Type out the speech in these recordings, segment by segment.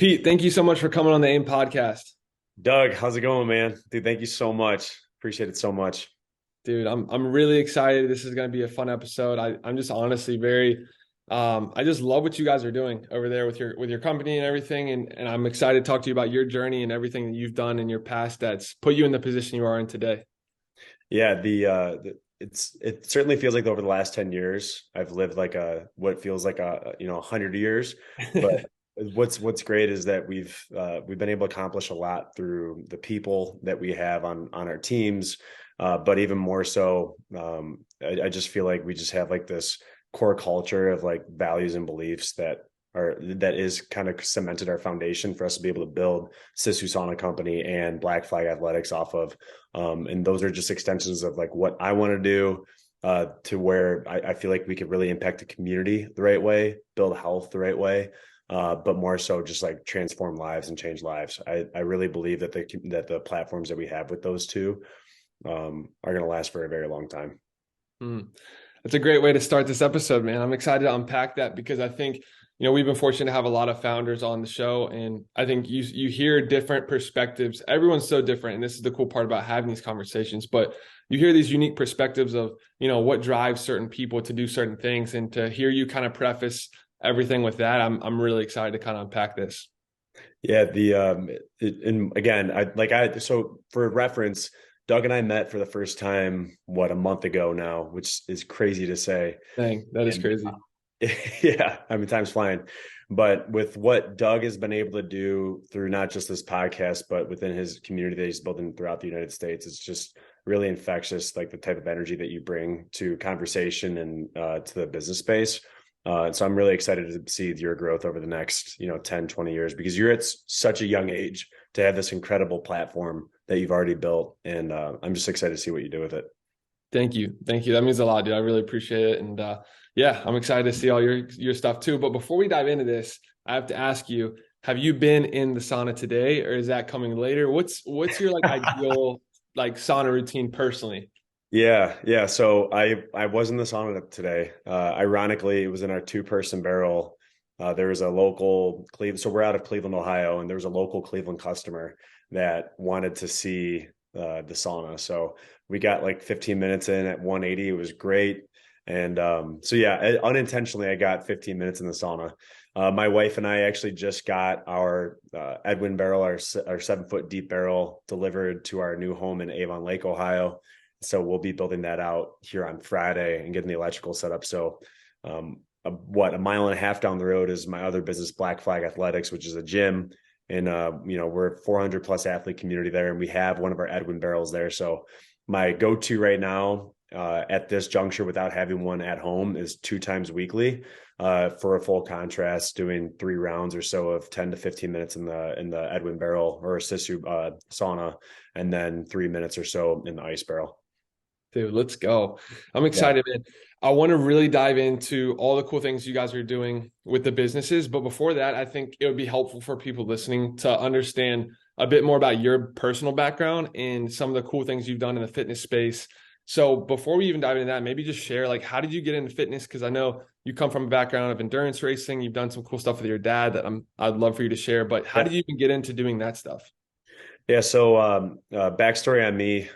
Pete, thank you so much for coming on the AIM podcast. Doug, how's it going, man? Dude, thank you so much. Appreciate it so much. Dude, I'm really excited. This is going to be a fun episode. I'm just honestly very I just love what you guys are doing over there with your company and everything, and I'm excited to talk to you about your journey and everything that you've done in your past that's put you in the position you are in today. Yeah, it certainly feels like over the last 10 years, I've lived like what feels like 100 years. But what's great is that we've been able to accomplish a lot through the people that we have on our teams. But even more so, I just feel like we just have like this core culture of like values and beliefs that is kind of cemented our foundation for us to be able to build Sisu Sauna Company and Black Flag Athletics off of. And those are just extensions of like what I want to do, to where I feel like we could really impact the community the right way, build health the right way, but more so just like transform lives and change lives. I really believe that the platforms that we have with those two are going to last for a very long time. Mm. That's a great way to start this episode, man. I'm excited to unpack that because I think, we've been fortunate to have a lot of founders on the show, and I think you hear different perspectives. Everyone's so different, and this is the cool part about having these conversations. But you hear these unique perspectives of, what drives certain people to do certain things, and to hear you kind of preface everything with that, I'm really excited to kind of unpack this. Yeah, and again, so for reference, Doug and I met for the first time, a month ago now, which is crazy to say. Dang, that is And crazy. yeah, I mean, time's flying. But with what Doug has been able to do through not just this podcast, but within his community that he's building throughout the United States, it's just really infectious, like the type of energy that you bring to conversation and to the business space. So I'm really excited to see your growth over the next, 10, 20 years, because you're at such a young age to have this incredible platform that you've already built. And I'm just excited to see what you do with it. Thank you. Thank you. That means a lot, dude. I really appreciate it. And yeah, I'm excited to see all your stuff too. But before we dive into this, I have to ask you, have you been in the sauna today, or is that coming later? What's your like ideal like sauna routine personally? Yeah, yeah. So I was in the sauna today. Ironically, it was in our two-person barrel. There was a local Cleveland, so we're out of Cleveland, Ohio, and there was a local Cleveland customer that wanted to see the sauna. So we got like 15 minutes in at 180. It was great. And so yeah, unintentionally, I got 15 minutes in the sauna. My wife and I actually just got our Edwin barrel, our 7 foot deep barrel, delivered to our new home in Avon Lake, Ohio. So we'll be building that out here on Friday and getting the electrical set up. So, a mile and a half down the road is my other business, Black Flag Athletics, which is a gym. And, we're 400 plus athlete community there, and we have one of our Edwin barrels there. So my go-to right now, at this juncture, without having one at home, is 2 times weekly, for a full contrast, doing 3 rounds or so of 10 to 15 minutes in the Edwin barrel or a Sisu sauna, and then 3 minutes or so in the ice barrel. Dude, let's go. I'm Yeah. excited, man. I want to really dive into all the cool things you guys are doing with the businesses. But before that, I think it would be helpful for people listening to understand a bit more about your personal background and some of the cool things you've done in the fitness space. So before we even dive into that, maybe just share, like, how did you get into fitness? Because I know you come from a background of endurance racing. You've done some cool stuff with your dad that I'd love for you to share. But how Yeah. did you even get into doing that stuff? Yeah. So, backstory on me,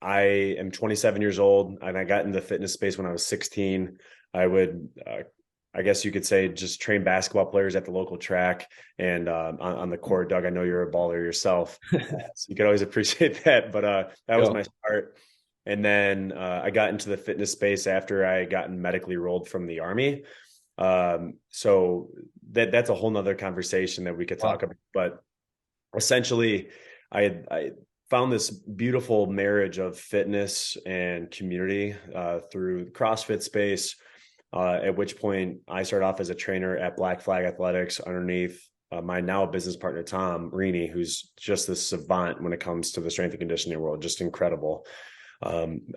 I am 27 years old, and I got into the fitness space when I was 16. I would, I guess you could say, just train basketball players at the local track and on the court. Doug, I know you're a baller yourself, so you could always appreciate that. But that was Yo, my start. And then I got into the fitness space after I gotten medically rolled from the Army. So that's a whole nother conversation that we could talk wow. about. But essentially, I found this beautiful marriage of fitness and community through the CrossFit space. At which point, I started off as a trainer at Black Flag Athletics underneath my now business partner Tom Rini, who's just this savant when it comes to the strength and conditioning world, just incredible.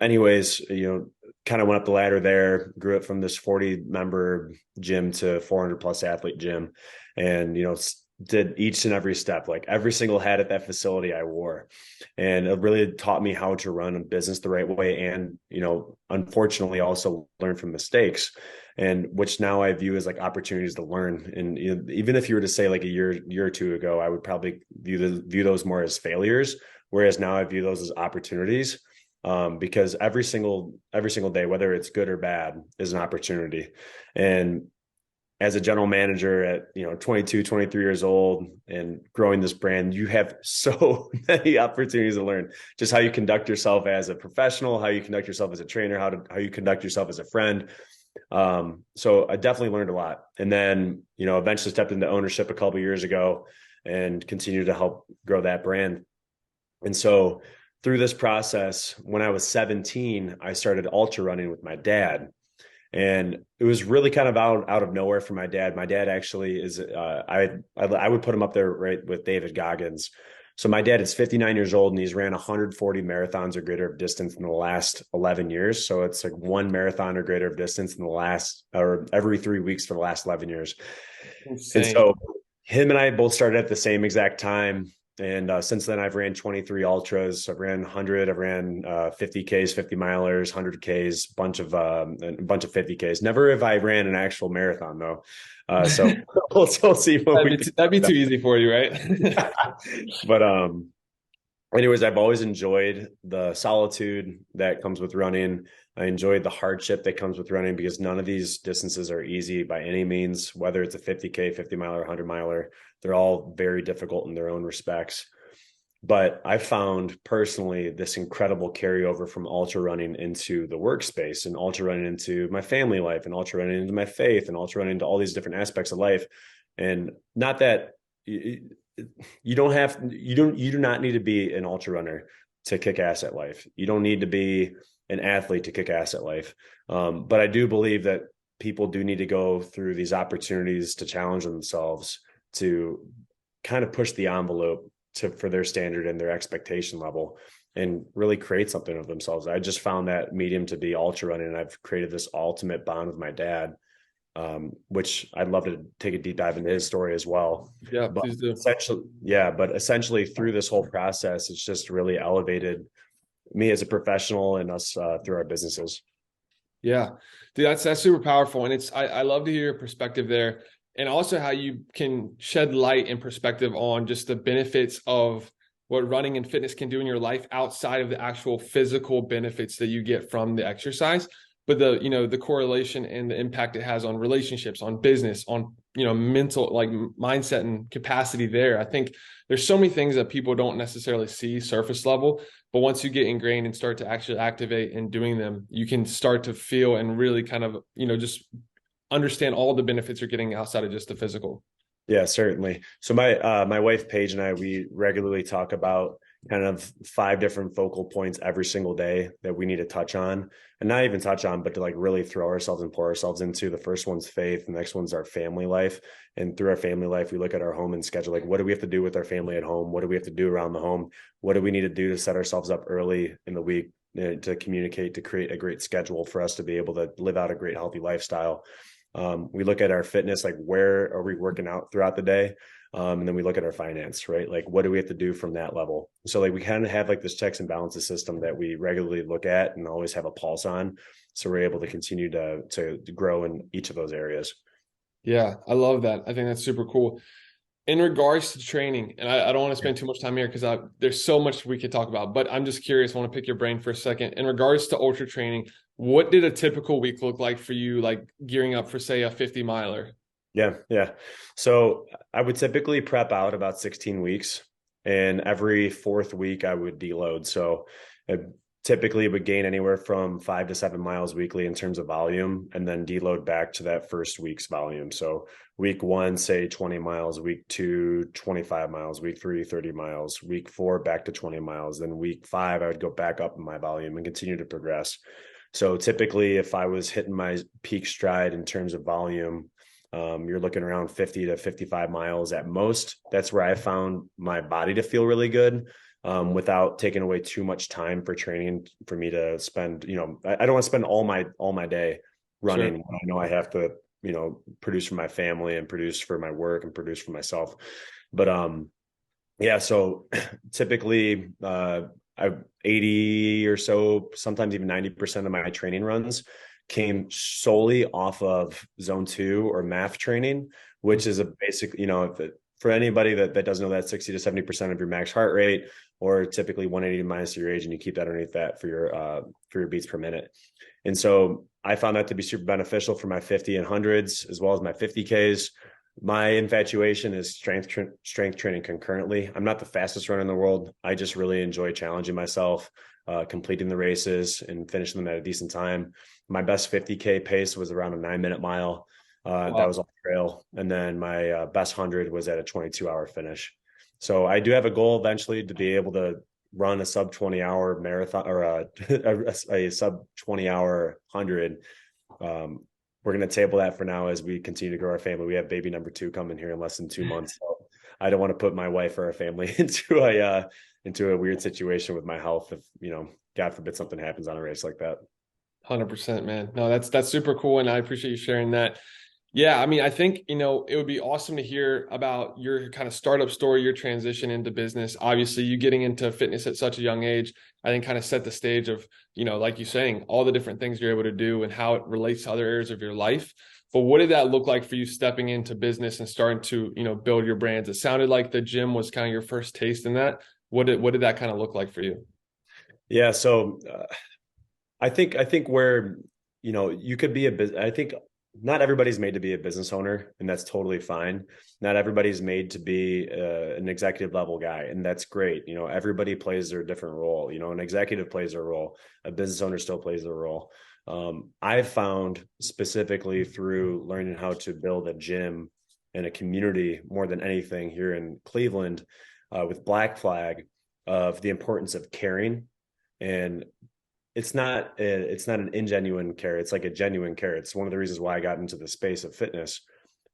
Anyways, kind of went up the ladder there, grew it from this 40 member gym to 400 plus athlete gym, and did each and every step, like every single hat at that facility I wore. And it really taught me how to run a business the right way. And, unfortunately also learn from mistakes, and which now I view as like opportunities to learn. And even if you were to say like a year or two ago, I would probably view those more as failures. Whereas now I view those as opportunities, because every single day, whether it's good or bad, is an opportunity. And as a general manager at 22, 23 years old and growing this brand, you have so many opportunities to learn just how you conduct yourself as a professional, how you conduct yourself as a trainer, how you conduct yourself as a friend. So I definitely learned a lot. And then eventually stepped into ownership a couple of years ago and continued to help grow that brand. And so through this process, when I was 17, I started ultra running with my dad. And it was really kind of out of nowhere for my dad. My dad actually is I would put him up there right with David Goggins. So my dad is 59 years old and he's ran 140 marathons or greater of distance in the last 11 years. So it's like one marathon or greater of distance in the last, or every 3 weeks for the last 11 years. And Insane. so him and I both started at the same exact time. And since then, I've ran 23 ultras. I've ran 100. I've ran 50Ks, 50 milers, 100Ks, a bunch of 50Ks. Never have I ran an actual marathon though. So we'll see when we. That'd be too easy for you, right? But anyways, I've always enjoyed the solitude that comes with running. I enjoyed the hardship that comes with running, because none of these distances are easy by any means, whether it's a 50K, 50 miler, 100 miler, they're all very difficult in their own respects. But I found personally this incredible carryover from ultra running into the workspace, and ultra running into my family life, and ultra running into my faith, and ultra running into all these different aspects of life. And not that you do not need to be an ultra runner to kick ass at life. You don't need to be an athlete to kick ass at life. But I do believe that people do need to go through these opportunities to challenge themselves, to kind of push the envelope for their standard and their expectation level, and really create something of themselves. I just found that medium to be ultra running, and I've created this ultimate bond with my dad, which I'd love to take a deep dive into his story as well. Yeah, But please do. essentially through this whole process, it's just really elevated me as a professional and us through our businesses. Yeah, dude, that's super powerful, and I love to hear your perspective there, and also how you can shed light and perspective on just the benefits of what running and fitness can do in your life outside of the actual physical benefits that you get from the exercise, but the correlation and the impact it has on relationships, on business, on mental, like mindset and capacity there. I think there's so many things that people don't necessarily see surface level, but once you get ingrained and start to actually activate in doing them, you can start to feel and really kind of, just understand all the benefits you're getting outside of just the physical. Yeah, certainly. So my wife Paige and I, we regularly talk about kind of 5 different focal points every single day that we need to touch on, and not even touch on, but to like really throw ourselves and pour ourselves into. The first one's faith, the next one's our family life. And through our family life, we look at our home and schedule, like, what do we have to do with our family at home? What do we have to do around the home? What do we need to do to set ourselves up early in the week, to communicate, to create a great schedule for us to be able to live out a great, healthy lifestyle? We look at our fitness, like where are we working out throughout the day? And then we look at our finance, right? Like, what do we have to do from that level? So like we kind of have like this checks and balances system that we regularly look at and always have a pulse on. So we're able to continue to grow in each of those areas. Yeah, I love that. I think that's super cool. In regards to training, and I don't want to spend too much time here because there's so much we could talk about, but I'm just curious. I want to pick your brain for a second. In regards to ultra training, what did a typical week look like for you, like gearing up for, say, a 50 miler? Yeah. So I would typically prep out about 16 weeks, and every fourth week I would deload. So I typically would gain anywhere from 5 to 7 miles weekly in terms of volume, and then deload back to that first week's volume. So week 1, say 20 miles, week 2, 25 miles, week 3, 30 miles, week 4, back to 20 miles. Then week 5, I would go back up in my volume and continue to progress. So typically if I was hitting my peak stride in terms of volume, you're looking around 50 to 55 miles at most. That's where I found my body to feel really good, without taking away too much time for training for me to spend. I don't want to spend all my day running. Sure. I know I have to produce for my family and produce for my work and produce for myself. But yeah, so typically I 80 or so, sometimes even 90% of my training runs came solely off of zone 2 or MAF training, which is a basic, for anybody that doesn't know, that 60 to 70% of your max heart rate, or typically 180 minus your age, and you keep that underneath that for your beats per minute. And so I found that to be super beneficial for my 50 and hundreds, as well as my 50Ks. My infatuation is strength training concurrently. I'm not the fastest runner in the world. I just really enjoy challenging myself, completing the races and finishing them at a decent time. My best 50K pace was around a 9-minute mile. That was on trail. And then my best 100 was at a 22-hour finish. So I do have a goal eventually to be able to run a sub 20-hour marathon, or a sub 20-hour 100. We're going to table that for now as we continue to grow our family. We have baby number 2 coming here in less than 2 months. So I don't want to put my wife or our family into a weird situation with my health if, God forbid something happens on a race like that. 100%, man. No, that's super cool. And I appreciate you sharing that. Yeah, I mean, I think, it would be awesome to hear about your kind of startup story, your transition into business. Obviously, you getting into fitness at such a young age, I think kind of set the stage of, like you saying, all the different things you're able to do and how it relates to other areas of your life. But what did that look like for you stepping into business and starting to, build your brands? It sounded like the gym was kind of your first taste in that. What did that kind of look like for you? Yeah. So I think where, you could be I think not everybody's made to be a business owner, and that's totally fine. Not everybody's made to be an executive level guy, and that's great. Everybody plays their different role. An executive plays their role. A business owner still plays their role. I've found, specifically through learning how to build a gym and a community more than anything here in Cleveland, with Black Flag, of the importance of caring. And it's not an ingenuine care. It's like a genuine care. It's one of the reasons why I got into the space of fitness,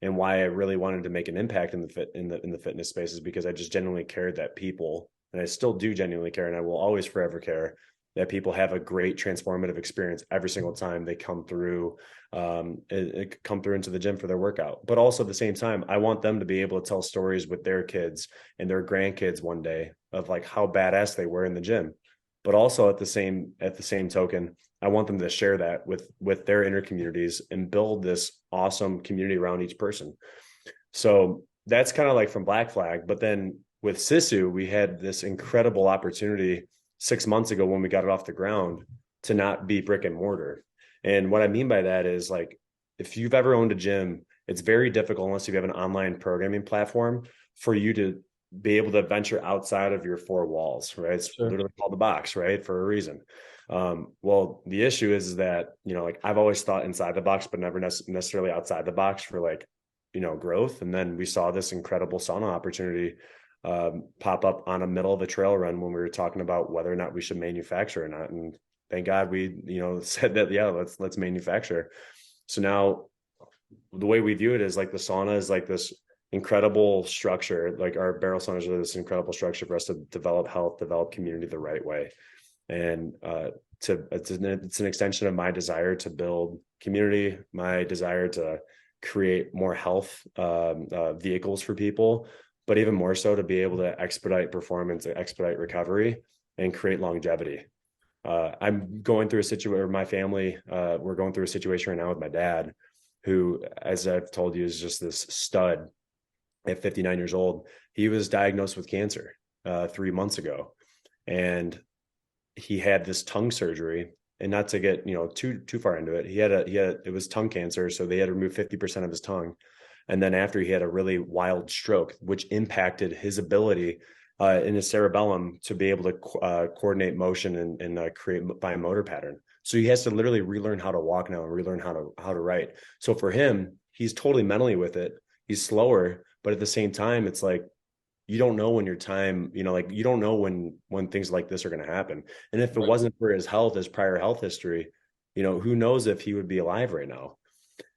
and why I really wanted to make an impact in the fitness space, is because I just genuinely cared that people, and I still do genuinely care, and I will always forever care that people have a great transformative experience every single time they come through into the gym for their workout. But also at the same time, I want them to be able to tell stories with their kids and their grandkids one day of like how badass they were in the gym. But also at the same token, I want them to share that with their inner communities and build this awesome community around each person. So that's kind of like from Black Flag. But then with Sisu, we had this incredible opportunity 6 months ago when we got it off the ground to not be brick and mortar. And what I mean by that is, like, if you've ever owned a gym, it's very difficult, unless you have an online programming platform, for you to be able to venture outside of your 4 walls, right? It's literally called the box, right? For a reason. Well, the issue is that, like, I've always thought inside the box, but never necessarily outside the box for, like, growth. And then we saw this incredible sauna opportunity pop up on a middle of a trail run when we were talking about whether or not we should manufacture or not. And thank God we, said that, yeah, let's manufacture. So now the way we view it is like the sauna is like this incredible structure. Like, our barrel saunas are this incredible structure for us to develop health, develop community the right way. And it's an extension of my desire to build community, my desire to create more health vehicles for people, but even more so to be able to expedite performance, expedite recovery, and create longevity. I'm going through a situation, my family, we're going through a situation right now with my dad, who, as I've told you, is just this stud at 59 years old. He was diagnosed with cancer 3 months ago, and he had this tongue surgery. And not to get too far into it, it was tongue cancer, so they had to remove 50% of his tongue. And then after, he had a really wild stroke, which impacted his ability in his cerebellum to be able to coordinate motion and create biomotor pattern. So he has to literally relearn how to walk now and relearn how to write. So for him, he's totally mentally with it. He's slower, but at the same time, it's like, you don't know when your time, like, you don't know when things like this are going to happen. And if it wasn't for his health, his prior health history, who knows if he would be alive right now.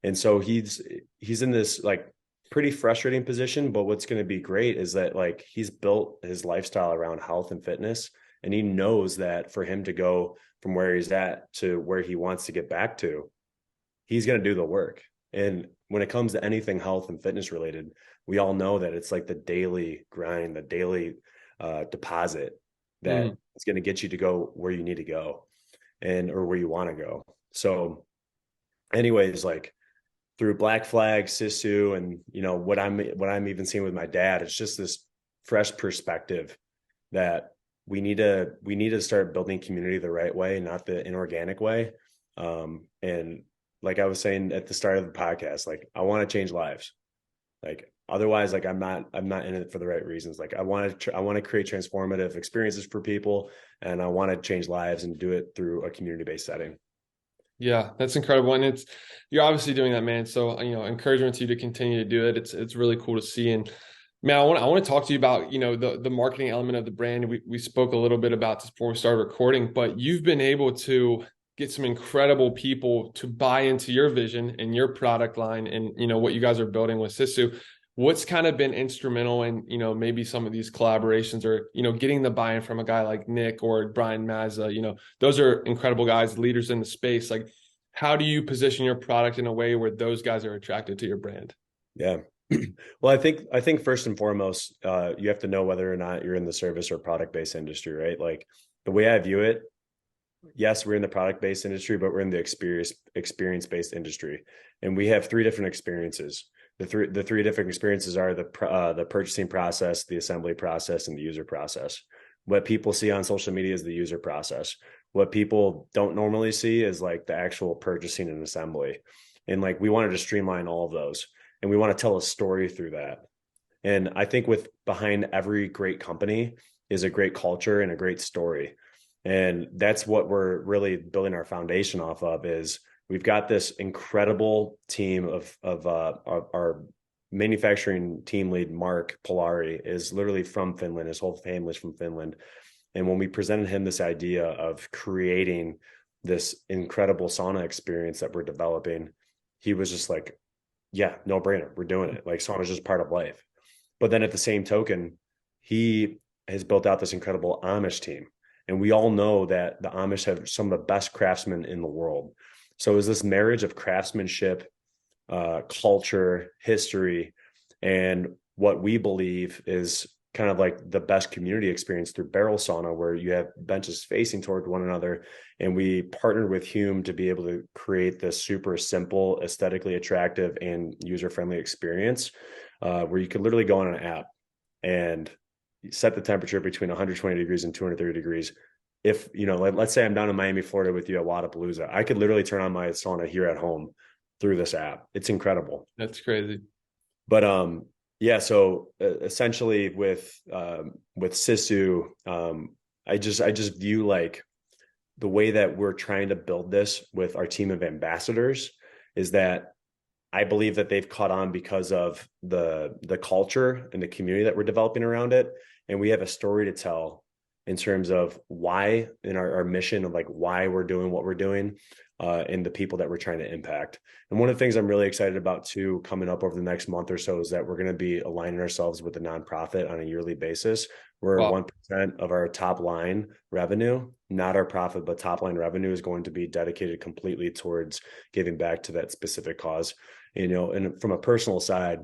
And so he's in this, like, pretty frustrating position. But what's going to be great is that, like, he's built his lifestyle around health and fitness, and he knows that for him to go from where he's at to where he wants to get back to, he's going to do the work. And when it comes to anything health and fitness related, we all know that it's like the daily grind, the daily deposit that Mm. is going to get you to go where you need to go and or where you want to go. So anyways, like through Black Flag, Sisu, and what I'm even seeing with my dad, it's just this fresh perspective that we need to start building community the right way, not the inorganic way. And like I was saying at the start of the podcast, like I want to change lives. Like otherwise, like I'm not in it for the right reasons. Like I want to create transformative experiences for people, and I want to change lives and do it through a community-based setting. Yeah, that's incredible. And you're obviously doing that, man. So, encouragement to you to continue to do it. It's really cool to see. And man, I want to talk to you about, the marketing element of the brand. We spoke a little bit about this before we started recording, but you've been able to get some incredible people to buy into your vision and your product line and, what you guys are building with Sisu. What's kind of been instrumental in, maybe some of these collaborations or, getting the buy-in from a guy like Nick or Brian Mazza, those are incredible guys, leaders in the space. Like, how do you position your product in a way where those guys are attracted to your brand? Yeah. Well, I think first and foremost, you have to know whether or not you're in the service or product-based industry, right? Like the way I view it, yes, we're in the product-based industry, but we're in the experience-based industry, and we have three different experiences. The three different experiences are the purchasing process, the assembly process, and the user process. What people see on social media is the user process. What people don't normally see is like the actual purchasing and assembly. And like we wanted to streamline all of those, and we want to tell a story through that. And I think with behind every great company is a great culture and a great story. And that's what we're really building our foundation off of is we've got this incredible team of our manufacturing team lead, Mark Polari, is literally from Finland. His whole family's from Finland. And when we presented him this idea of creating this incredible sauna experience that we're developing, he was just like, yeah, no brainer. We're doing it. Like sauna is just part of life. But then at the same token, he has built out this incredible Amish team. And we all know that the Amish have some of the best craftsmen in the world. So is this marriage of craftsmanship, culture, history, and what we believe is kind of like the best community experience through barrel sauna, where you have benches facing toward one another. And we partnered with Hume to be able to create this super simple, aesthetically attractive, and user-friendly experience where you could literally go on an app and set the temperature between 120 degrees and 230 degrees. If, let's say I'm down in Miami, Florida with you at Wadapalooza, I could literally turn on my sauna here at home through this app. It's incredible. That's crazy. But yeah, so essentially with Sisu, I just view like the way that we're trying to build this with our team of ambassadors is that I believe that they've caught on because of the culture and the community that we're developing around it. And we have a story to tell in terms of why in our mission of like why we're doing what we're doing and the people that we're trying to impact. And one of the things I'm really excited about too, coming up over the next month or so, is that we're going to be aligning ourselves with a nonprofit on a yearly basis, where Wow. 1% of our top line revenue, not our profit, but top line revenue, is going to be dedicated completely towards giving back to that specific cause. And from a personal side,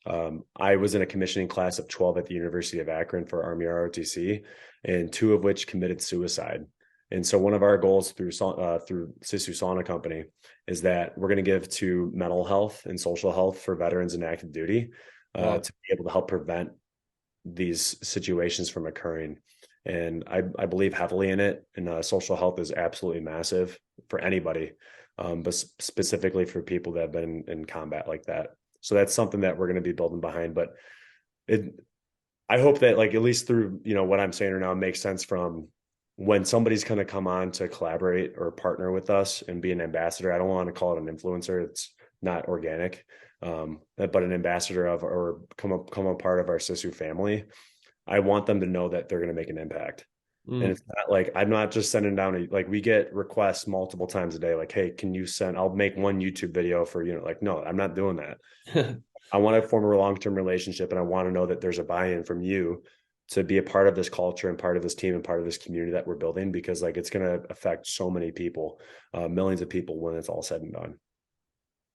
I was in a commissioning class of 12 at the University of Akron for Army ROTC, and two of which committed suicide. And so one of our goals through Sisu Sauna Company is that we're going to give to mental health and social health for veterans in active duty Wow. to be able to help prevent these situations from occurring. And I believe heavily in it. And social health is absolutely massive for anybody, but specifically for people that have been in combat like that. So that's something that we're going to be building behind. But I hope that like at least through what I'm saying right now makes sense from when somebody's going to come on to collaborate or partner with us and be an ambassador. I don't want to call it an influencer. It's not organic, but an ambassador of or come a part of our Sisu family. I want them to know that they're going to make an impact. And Mm. it's not like I'm not just sending down like we get requests multiple times a day, like, hey, can you I'll make one YouTube video for, like, no, I'm not doing that. I want to form a long-term relationship, and I want to know that there's a buy-in from you to be a part of this culture and part of this team and part of this community that we're building, because like it's going to affect so many people, millions of people when it's all said and done.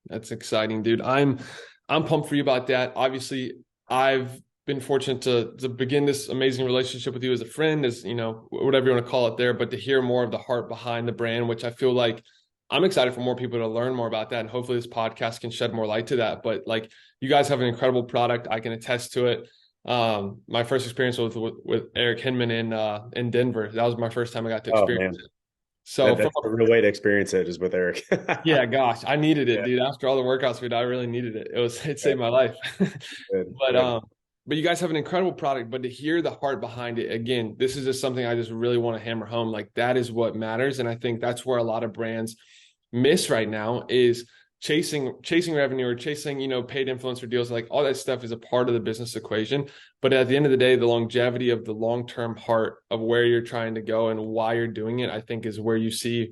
That's exciting, dude. I'm pumped for you about that. Obviously, I've been fortunate to begin this amazing relationship with you as a friend, as you know, whatever you want to call it there, but to hear more of the heart behind the brand, which I feel like I'm excited for more people to learn more about that. And hopefully this podcast can shed more light to that. But like you guys have an incredible product. I can attest to it. My first experience was with Eric Hinman in Denver. That was my first time I got to Oh experience man, it. So from that's the real way to experience it is with Eric. yeah, gosh, I needed it, Yeah, dude. After all the workouts we did, I really needed it. It yeah, saved my life. good, But good. but you guys have an incredible product, but to hear the heart behind it, again, this is just something I just really want to hammer home. Like that is what matters. And I think that's where a lot of brands miss right now is chasing revenue or chasing, paid influencer deals. Like all that stuff is a part of the business equation. But at the end of the day, the longevity of the long-term heart of where you're trying to go and why you're doing it, I think is where you see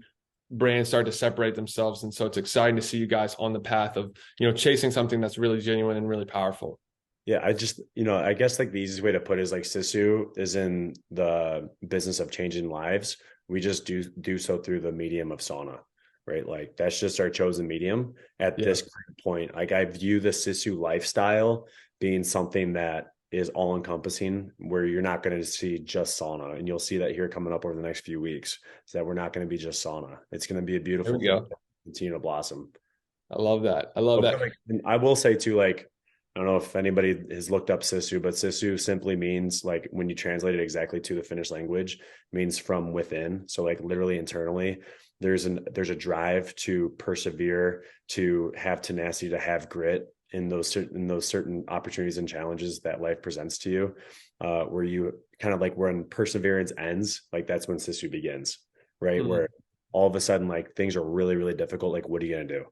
brands start to separate themselves. And so it's exciting to see you guys on the path of, chasing something that's really genuine and really powerful. Yeah, I just, I guess like the easiest way to put it is like Sisu is in the business of changing lives. We just do so through the medium of sauna, right? Like that's just our chosen medium at Yeah. this point. Like I view the Sisu lifestyle being something that is all encompassing, where you're not going to see just sauna, and you'll see that here coming up over the next few weeks. Is that we're not going to be just sauna. It's going to be a There beautiful we thing go. to continue to blossom. I love that. I love But that. like, and I will say too, like, I don't know if anybody has looked up Sisu, but Sisu simply means, like, when you translate it exactly to the Finnish language, means from within. So like literally internally, there's a drive to persevere, to have tenacity, to have grit in those certain opportunities and challenges that life presents to you, where you kind of like when perseverance ends, like that's when Sisu begins, right? Mhm. Where all of a sudden like things are really, really difficult. Like, what are you gonna do?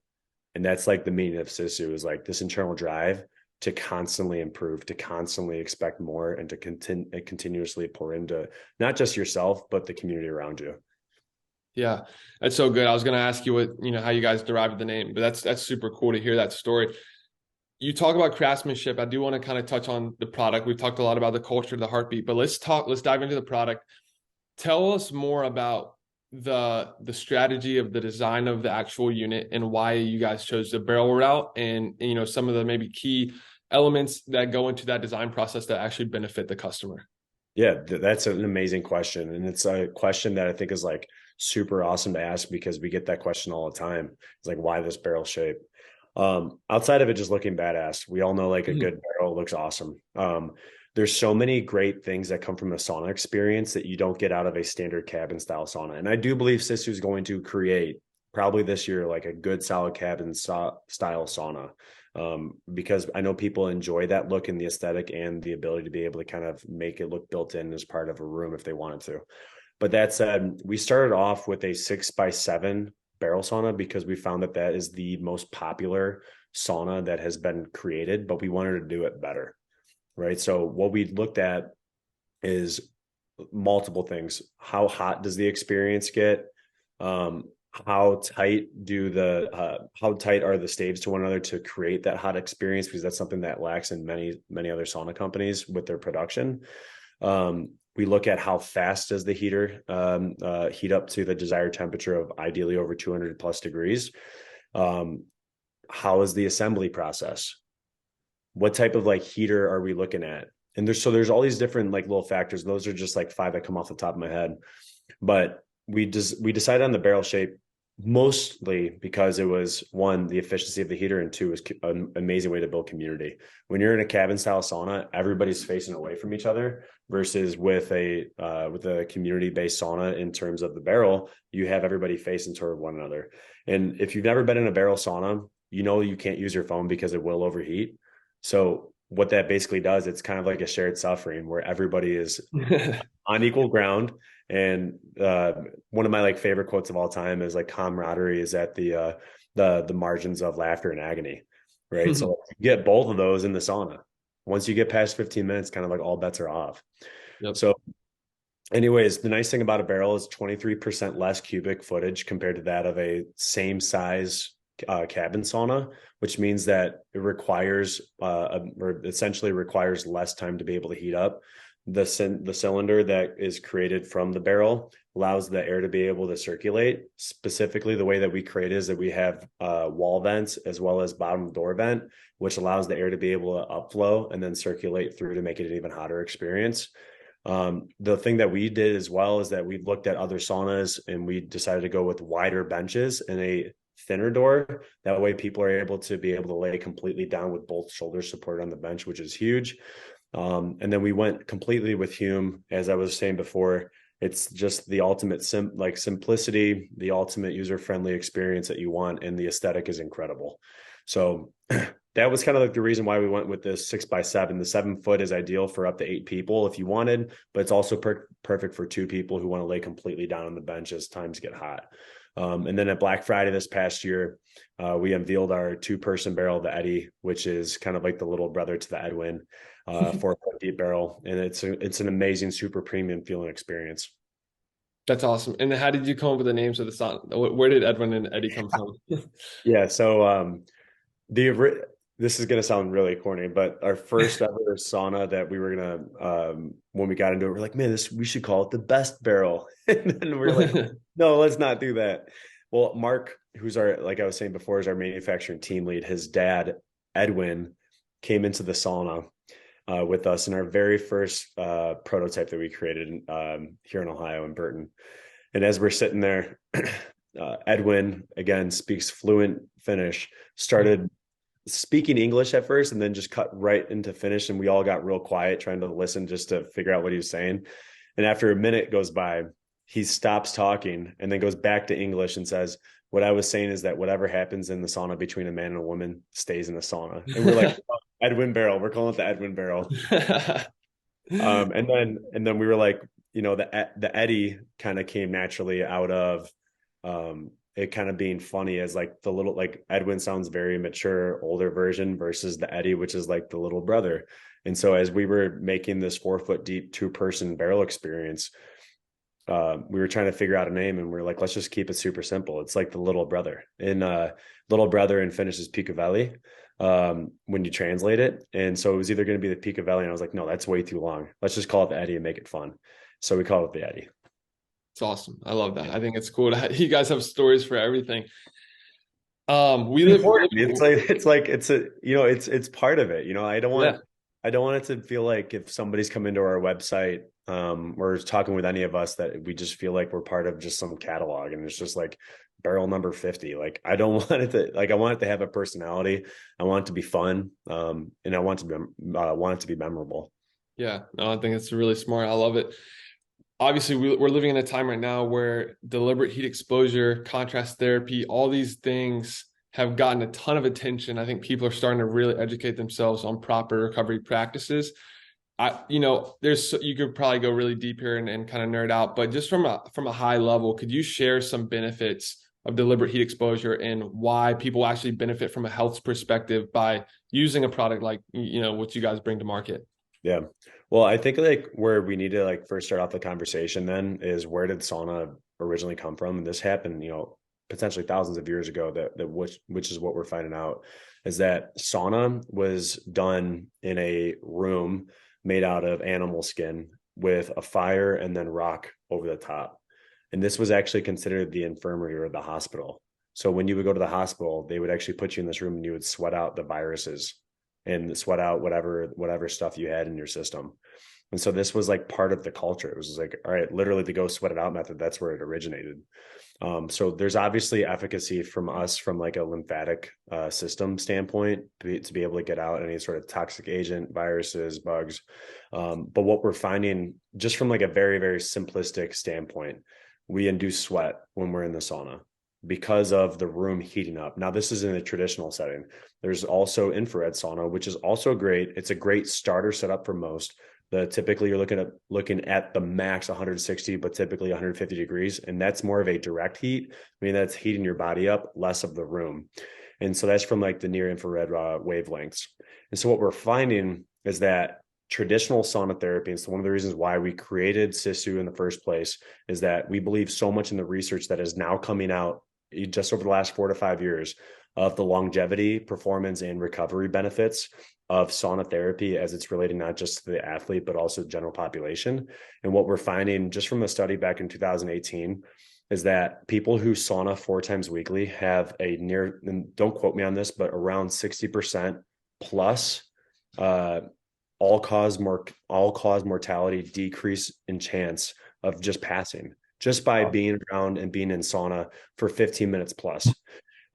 And that's like the meaning of Sisu, is like this internal drive to constantly improve, to constantly expect more, and to continuously pour into not just yourself, but the community around you. Yeah, that's so good. I was going to ask you how you guys derived the name, but that's super cool to hear that story. You talk about craftsmanship. I do want to kind of touch on the product. We've talked a lot about the culture, the heartbeat, but let's dive into the product. Tell us more about the strategy of the design of the actual unit and why you guys chose the barrel route and some of the maybe key elements that go into that design process that actually benefit the customer. Yeah, that's an amazing question. And it's a question that I think is like super awesome to ask, because we get that question all the time. It's like, why this barrel shape? Outside of it just looking badass, we all know like a Mhm. good barrel looks awesome. There's so many great things that come from a sauna experience that you don't get out of a standard cabin style sauna. And I do believe Sisu is going to create probably this year like a good solid cabin style sauna, because I know people enjoy that look and the aesthetic and the ability to be able to kind of make it look built in as part of a room if they wanted to. But that said, we started off with a 6x7 barrel sauna because we found that that is the most popular sauna that has been created, but we wanted to do it better, right? So what we looked at is multiple things. How hot does the experience get? How tight are the staves to one another to create that hot experience? Because that's something that lacks in many other sauna companies with their production. We look at how fast does the heater heat up to the desired temperature of ideally over 200 plus degrees. How is the assembly process? What type of like heater are we looking at? And there's all these different like little factors. Those are just like five that come off the top of my head. But we decided on the barrel shape mostly because it was, one, the efficiency of the heater, and two, is an amazing way to build community. When you're in a cabin style sauna, everybody's facing away from each other, versus with a community based sauna, in terms of the barrel, you have everybody facing toward one another. And if you've never been in a barrel sauna, you can't use your phone because it will overheat. So what that basically does, it's kind of like a shared suffering where everybody is on equal ground. And one of my like favorite quotes of all time is like, camaraderie is at the margins of laughter and agony, right? So you get both of those in the sauna. Once you get past 15 minutes, kind of like all bets are off. Yep. So anyways, the nice thing about a barrel is 23% less cubic footage compared to that of a same size cabin sauna, which means that it requires or essentially requires less time to be able to heat up. The cylinder that is created from the barrel allows the air to be able to circulate. Specifically, the way that we create is that we have wall vents as well as bottom door vent, which allows the air to be able to upflow and then circulate through to make it an even hotter experience. The thing that we did as well is that we looked at other saunas and we decided to go with wider benches and a thinner door. That way people are able to lay completely down with both shoulders supported on the bench, which is huge. And then we went completely with Hume. As I was saying before, it's just the ultimate simplicity, the ultimate user-friendly experience that you want, and the aesthetic is incredible. So that was kind of like the reason why we went with this 6x7. The 7 foot is ideal for up to 8 people if you wanted, but it's also perfect for 2 people who want to lay completely down on the bench as times get hot. And then at Black Friday this past year, we unveiled our 2-person barrel, the Eddie, which is kind of like the little brother to the Edwin, 4-foot deep barrel. And it's an amazing, super premium feeling experience. That's awesome. And how did you come up with the names of the sauna? Where did Edwin and Eddie come from? Yeah. So this is going to sound really corny, but our first ever sauna that we were going to, when we got into it, we're like, man, we should call it the best barrel. And then we're like, no, let's not do that. Well, Mark, who's like I was saying before, is our manufacturing team lead. His dad, Edwin, came into the sauna with us in our very first prototype that we created here in Ohio, in Burton. And as we're sitting there, Edwin, again, speaks fluent Finnish, started speaking English at first and then just cut right into Finnish. And we all got real quiet trying to listen just to figure out what he was saying. And after a minute goes by, he stops talking and then goes back to English and says, what I was saying is that whatever happens in the sauna between a man and a woman stays in the sauna. And we're like, oh, Edwin barrel. We're calling it the Edwin barrel. And then we were like, the Eddie kind of came naturally out of it kind of being funny as like the little, like Edwin sounds very mature, older version versus the Eddie, which is like the little brother. And so as we were making this 4-foot deep 2-person barrel experience, we were trying to figure out a name and we're like, let's just keep it super simple. It's like the little brother. And little brother in Finnish is Pikaväli when you translate it. And so it was either going to be the Pikaväli, and I was like, no, that's way too long. Let's just call it the Eddie and make it fun. So we call it the Eddie. It's awesome. I love that. I think it's cool. You guys have stories for everything. We live. It's part of it. I don't want it to feel like if somebody's come into our website or is talking with any of us that we just feel like we're part of just some catalog and it's just like barrel number 50. Like I don't want it to I want it to have a personality. I want it to be fun. And I want it to be memorable. Yeah, no, I think it's really smart. I love it. Obviously, we're living in a time right now where deliberate heat exposure, contrast therapy, all these things have gotten a ton of attention. I think people are starting to really educate themselves on proper recovery practices. You could probably go really deep here and kind of nerd out, but just from a high level, could you share some benefits of deliberate heat exposure and why people actually benefit from a health perspective by using a product like, what you guys bring to market? Yeah. Well, I think like where we need to like first start off the conversation then is where did sauna originally come from? And this happened, potentially thousands of years ago which is what we're finding out is that sauna was done in a room made out of animal skin with a fire and then rock over the top. And this was actually considered the infirmary or the hospital. So when you would go to the hospital, they would actually put you in this room and you would sweat out the viruses and sweat out whatever stuff you had in your system. And so this was like part of the culture. It was like, all right, literally the go sweat it out method. That's where it originated. So there's obviously efficacy from us from like a lymphatic system standpoint to be able to get out any sort of toxic agent, viruses, bugs. But what we're finding just from like a very, very simplistic standpoint, we induce sweat when we're in the sauna because of the room heating up. Now, this is in a traditional setting. There's also infrared sauna, which is also great. It's a great starter setup for most. Typically you're looking at the max 160, but typically 150 degrees. And that's more of a direct heat. I mean, that's heating your body up, less of the room. And so that's from like the near infrared wavelengths. And so what we're finding is that traditional sauna therapy, and so one of the reasons why we created Sisu in the first place is that we believe so much in the research that is now coming out just over the last 4 to 5 years of the longevity, performance, and recovery benefits of sauna therapy as it's related not just to the athlete, but also the general population. And what we're finding just from a study back in 2018 is that people who sauna 4 times weekly have a near, and don't quote me on this, but around 60% plus uh, all cause mortality decrease in chance of just passing just by being around and being in sauna for 15 minutes plus.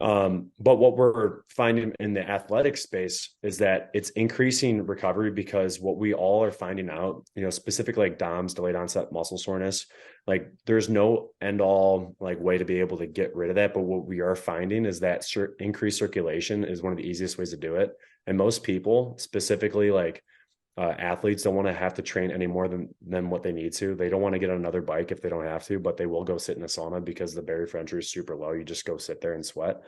But what we're finding in the athletic space is that it's increasing recovery because what we all are finding out, specifically like DOMS, delayed onset muscle soreness, like there's no end all like way to be able to get rid of that. But what we are finding is that increased circulation is one of the easiest ways to do it. And most people, specifically like athletes, don't want to have to train any more than what they need to. They don't want to get on another bike if they don't have to, but they will go sit in a sauna because the barrier for entry is super low. You just go sit there and sweat.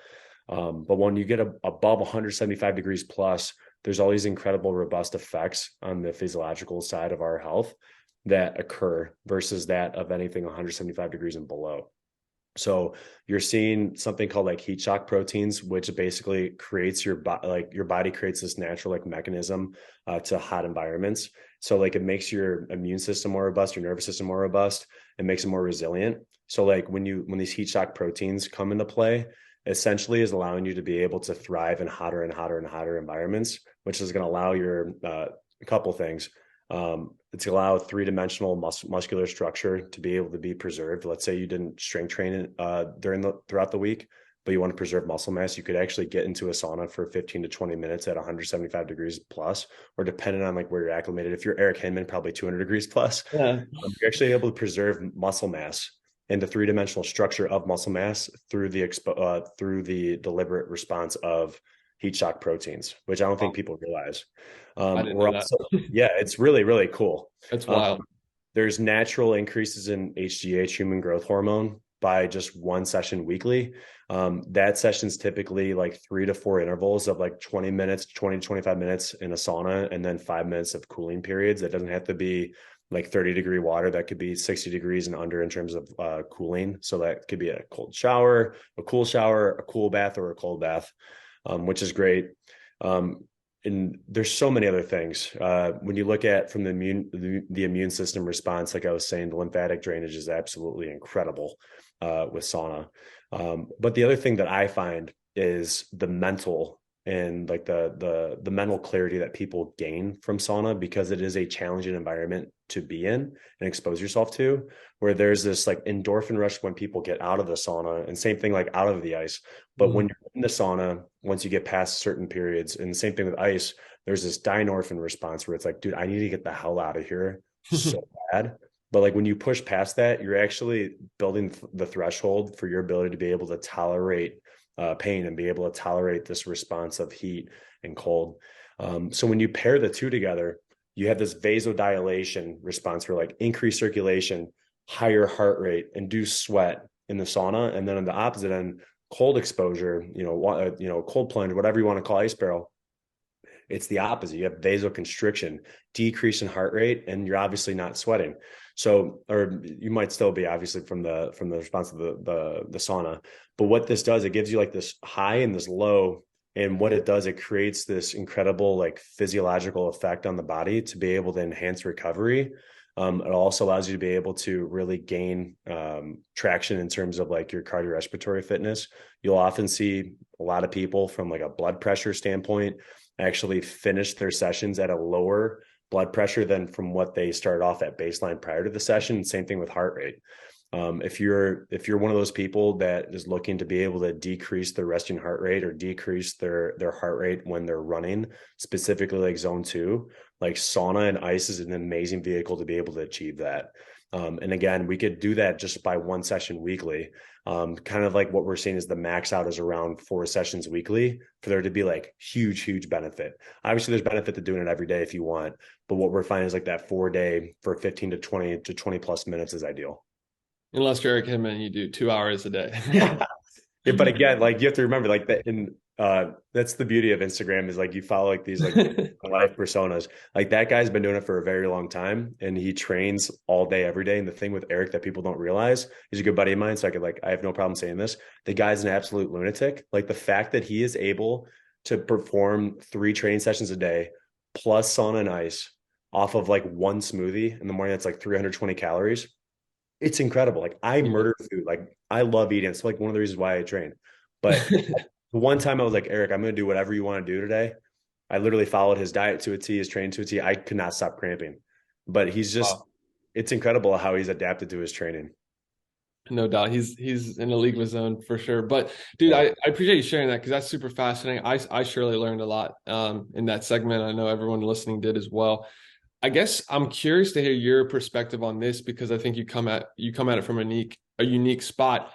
But when you get above 175 degrees plus, there's all these incredible robust effects on the physiological side of our health that occur versus that of anything 175 degrees and below. So you're seeing something called like heat shock proteins, which basically creates your body creates this natural like mechanism to hot environments. So like it makes your immune system more robust, your nervous system more robust, it makes it more resilient. So like when these heat shock proteins come into play, essentially is allowing you to be able to thrive in hotter and hotter and hotter environments, which is going to allow your a couple things. It's allow three-dimensional muscular structure to be able to be preserved. Let's say you didn't strength train throughout the week, but you want to preserve muscle mass. You could actually get into a sauna for 15 to 20 minutes at 175 degrees plus, or depending on like where you're acclimated. If you're Eric Hinman, probably 200 degrees plus. Yeah. You're actually able to preserve muscle mass and the three-dimensional structure of muscle mass through the deliberate response of heat shock proteins, which I don't think people realize. I didn't We're know that. also, yeah, it's really, really cool. That's Um, wild. there's natural increases in HGH, human growth hormone, by just one session weekly. That session's typically like 3 to 4 intervals of like 20 minutes, 20 to 25 minutes in a sauna, and then 5 minutes of cooling periods. That doesn't have to be like 30-degree water. That could be 60 degrees and under in terms of cooling. So that could be a cold shower, a cool bath, or a cold bath, which is great. And there's so many other things. When you look at from the immune system response, like I was saying, the lymphatic drainage is absolutely incredible with sauna. But the other thing that I find is the mental and like the mental clarity that people gain from sauna, because it is a challenging environment to be in and expose yourself to, where there's this like endorphin rush when people get out of the sauna, and same thing like out of the ice. But when you're in the sauna, once you get past certain periods, and the same thing with ice, there's this dynorphin response where it's like, dude, I need to get the hell out of here so bad. But like when you push past that, you're actually building the threshold for your ability to be able to tolerate pain and be able to tolerate this response of heat and cold. So when you pair the two together, you have this vasodilation response where like increased circulation, higher heart rate, induced sweat in the sauna. And then on the opposite end, cold exposure, cold plunge, whatever you want to call ice barrel, it's the opposite. You have vasoconstriction, decrease in heart rate, and you're obviously not sweating. So, or you might still be obviously from the response of the sauna. But what this does, it gives you like this high and this low. And what it does, it creates this incredible like physiological effect on the body to be able to enhance recovery. It also allows you to be able to really gain traction in terms of like your cardiorespiratory fitness. You'll often see a lot of people from like a blood pressure standpoint actually finish their sessions at a lower blood pressure than from what they started off at baseline prior to the session. Same thing with heart rate. If you're one of those people that is looking to be able to decrease their resting heart rate or decrease their heart rate when they're running, specifically like zone 2, like sauna and ice is an amazing vehicle to be able to achieve that. And again, we could do that just by one session weekly. Kind of like what we're seeing is the max out is around 4 sessions weekly for there to be like huge benefit. Obviously there's benefit to doing it every day if you want, but what we're finding is like that 4-day for 15 to 20 plus minutes is ideal. Unless you're Eric Hinman, you do 2 hours a day. Yeah, but again, like you have to remember, like that in that's the beauty of Instagram is like you follow like these like life personas. Like that guy's been doing it for a very long time and he trains all day, every day. And the thing with Eric that people don't realize, he's a good buddy of mine. So I have no problem saying this. The guy's an absolute lunatic. Like the fact that he is able to perform 3 training sessions a day plus sauna and ice off of like one smoothie in the morning, that's like 320 calories. It's incredible. Like I Yeah. murder food. Like I love eating. It's like one of the reasons why I train. But the one time I was like, Eric, I'm going to do whatever you want to do today. I literally followed his diet to a T, his training to a T. I could not stop cramping. But he's just, Wow. it's incredible how he's adapted to his training. No doubt. He's in a league of his own for sure. But dude, Yeah. I appreciate you sharing that because that's super fascinating. I surely learned a lot in that segment. I know everyone listening did as well. I guess I'm curious to hear your perspective on this because I think you come at it from a unique spot.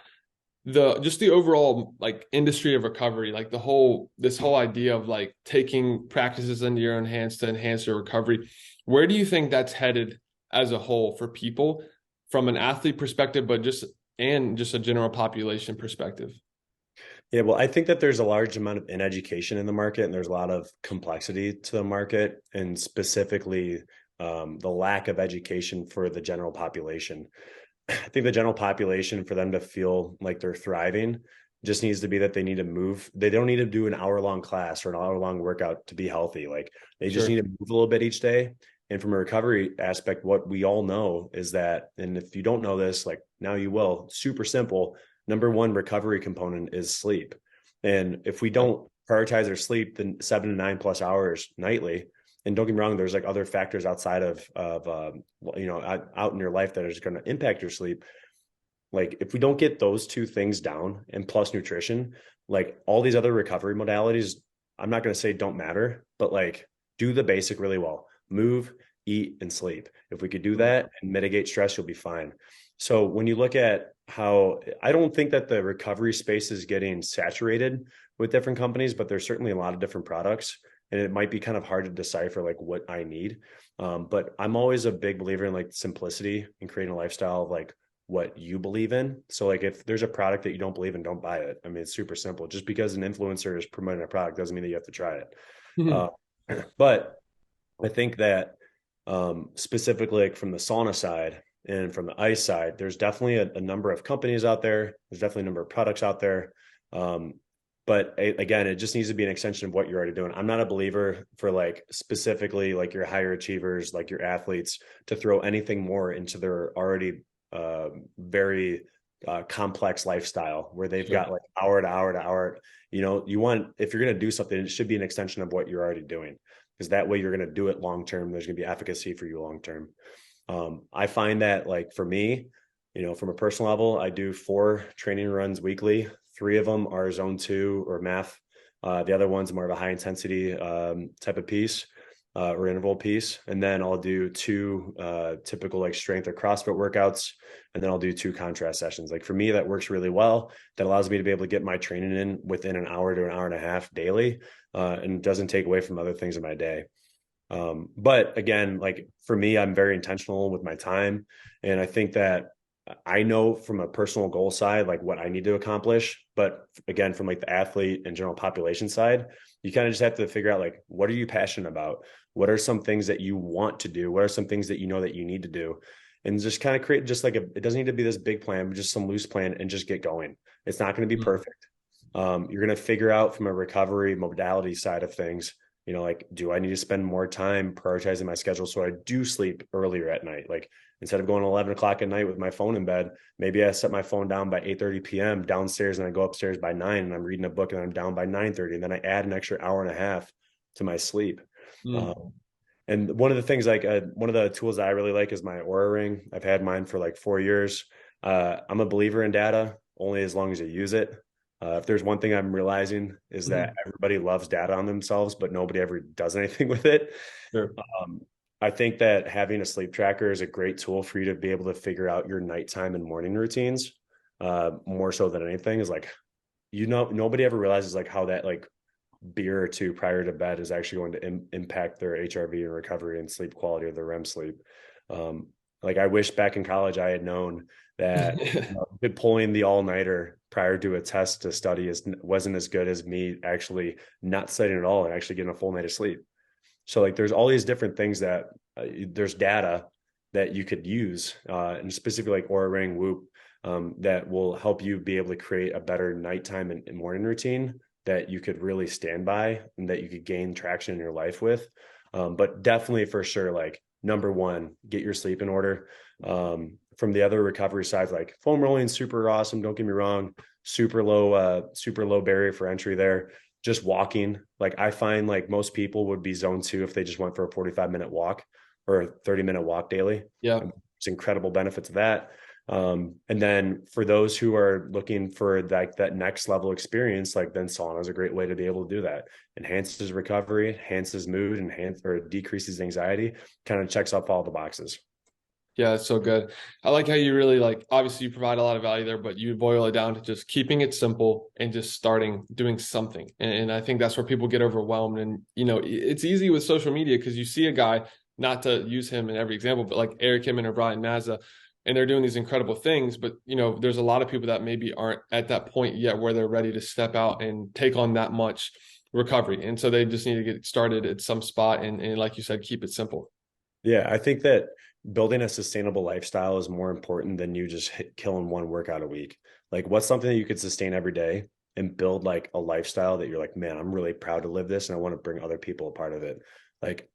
The just the overall like industry of recovery, like this whole idea of like taking practices into your own hands to enhance your recovery. Where do you think that's headed as a whole for people from an athlete perspective, but just a general population perspective? Yeah, well, I think that there's a large amount of ineducation in the market, and there's a lot of complexity to the market, and specifically the lack of education for the general population. I think the general population, for them to feel like they're thriving, just needs to be that they need to move. They don't need to do an hour-long class or an hour-long workout to be healthy. Like they just need Sure. to move a little bit each day. And from a recovery aspect, what we all know is that, and if you don't know this, like now you will, super simple. Number one recovery component is sleep. And if we Yep. don't prioritize our sleep, then 7 to 9 plus hours nightly, and don't get me wrong, there's like other factors outside of out in your life that are just going to impact your sleep. Like if we don't get those two things down and plus nutrition, like all these other recovery modalities, I'm not going to say don't matter, but like do the basic really well. Move, eat, and sleep. If we could do Mm. that and mitigate stress, you'll be fine. So when you look at how, I don't think that the recovery space is getting saturated with different companies, but there's certainly a lot of different products. And it might be kind of hard to decipher like what I need. But I'm always a big believer in like simplicity and creating a lifestyle of like what you believe in. So like if there's a product that you don't believe in, don't buy it. I mean, it's super simple. Just because an influencer is promoting a product doesn't mean that you have to try it. Uh, but I think that specifically like from the sauna side and from the ice side, there's definitely a number of companies out there. There's definitely a number of products out there. Um, but again, it just needs to be an extension of what you're already doing. I'm not a believer for like specifically like your higher achievers, like your athletes, to throw anything more into their already very complex lifestyle where they've Sure. got like hour to hour to hour. You know, you want, if you're going to do something, it should be an extension of what you're already doing, because that way you're going to do it long term. There's going to be efficacy for you long term. I find that like for me, you know, from a personal level, I do 4 training runs weekly. 3 of them are zone 2 or math. The other one's more of a high intensity type of piece or interval piece. And then I'll do 2 typical like strength or CrossFit workouts. And then I'll do 2 contrast sessions. Like for me, that works really well. That allows me to be able to get my training in within an hour to an hour and a half daily, and doesn't take away from other things in my day. But again, like for me, I'm very intentional with my time. And I think that I know from a personal goal side, like what I need to accomplish. But again, from like the athlete and general population side, you kind of just have to figure out like, what are you passionate about? What are some things that you want to do? What are some things that you know that you need to do? And just kind of create just like it doesn't need to be this big plan, but just some loose plan and just get going. It's not going to be Mm. perfect. You're going to figure out from a recovery modality side of things, you know, like, do I need to spend more time prioritizing my schedule so I do sleep earlier at night? Like instead of going 11 o'clock at night with my phone in bed, maybe I set my phone down by 8:30 p.m. downstairs and I go upstairs by 9 and I'm reading a book and I'm down by 9:30. And then I add an extra hour and a half to my sleep. Mm. And one of the things like one of the tools that I really like is my Aura ring. I've had mine for like 4 years. I'm a believer in data only as long as you use it. If there's one thing I'm realizing is that Mm. everybody loves data on themselves, but nobody ever does anything with it. Sure. Um, I think that having a sleep tracker is a great tool for you to be able to figure out your nighttime and morning routines. More so than anything is like, you know, nobody ever realizes like how that like beer or two prior to bed is actually going to impact their HRV and recovery and sleep quality of their REM sleep. Um, Like I wish back in college I had known that pulling the all-nighter prior to a test to study wasn't as good as me actually not studying at all and actually getting a full night of sleep. So like there's all these different things that there's data that you could use, and specifically like Aura Ring, Whoop, that will help you be able to create a better nighttime and morning routine that you could really stand by and that you could gain traction in your life with. But definitely for sure, like number one, get your sleep in order. From the other recovery sides, like foam rolling, super awesome. Don't get me wrong, super low barrier for entry there. Just walking, like I find like most people would be zone two if they just went for a 45-minute walk or a 30-minute walk daily. Yeah. There's incredible benefits of that. And then for those who are looking for that next level experience, like then sauna is a great way to be able to do that. Enhances recovery, enhances mood, or decreases anxiety, kind of checks off all the boxes. Yeah, it's so good. I like how you really like, obviously you provide a lot of value there, but you boil it down to just keeping it simple and just starting doing something. And I think that's where people get overwhelmed. And, it's easy with social media because you see a guy, not to use him in every example, but like Eric Himmon or Brian Mazza, and they're doing these incredible things. But, there's a lot of people that maybe aren't at that point yet where they're ready to step out and take on that much recovery. And so they just need to get started at some spot and like you said, keep it simple. Yeah, I think that building a sustainable lifestyle is more important than you just killing one workout a week. Like, what's something that you could sustain every day and build like a lifestyle that you're like, man, I'm really proud to live this and I want to bring other people a part of it. Like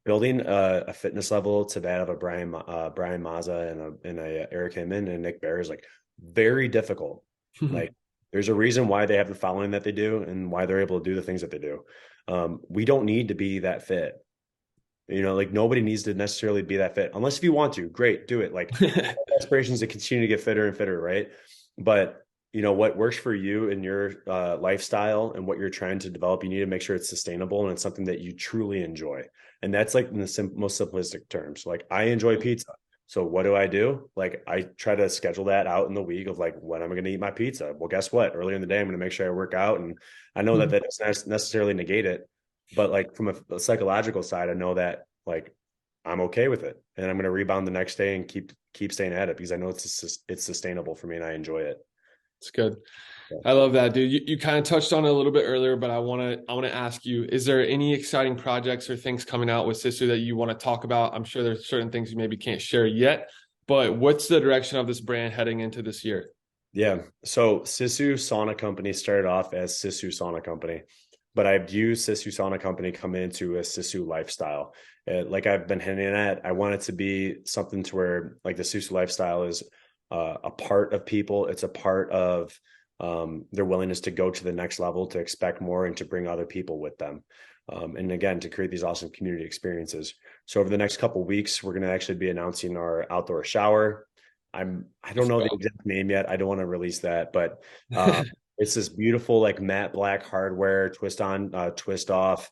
building a fitness level to that of a Brian Mazza and a Eric Hinman and Nick Bear is like very difficult. Like, there's a reason why they have the following that they do and why they're able to do the things that they do. We don't need to be that fit. Like nobody needs to necessarily be that fit unless if you want to, great, do it. Like aspirations to continue to get fitter and fitter, right? But what works for you and your lifestyle and what you're trying to develop, you need to make sure it's sustainable and it's something that you truly enjoy. And that's like in the most simplistic terms. Like I enjoy pizza. So what do? Like I try to schedule that out in the week of like, when am I going to eat my pizza? Well, guess what? Earlier in the day, I'm going to make sure I work out. And I know that doesn't necessarily negate it, but like from a psychological side, I know that like I'm okay with it and I'm going to rebound the next day and keep staying at it because I know it's sustainable for me and I enjoy it. It's good. I love that, dude. You kind of touched on it a little bit earlier, but I want to ask you, is there any exciting projects or things coming out with Sisu that you want to talk about? I'm sure there's certain things you maybe can't share yet, but what's the direction of this brand heading into this year? Yeah. So Sisu Sauna Company started off as Sisu Sauna Company, but I've used Sisu Sauna Company come into a Sisu lifestyle. Like I've been hinting at, I want it to be something to where like the Sisu lifestyle is a part of people. It's a part of their willingness to go to the next level, to expect more, and to bring other people with them. And again, to create these awesome community experiences. So over the next couple of weeks, we're going to actually be announcing our outdoor shower. I don't know the exact name yet. I don't want to release that, but it's this beautiful like matte black hardware, twist on, twist off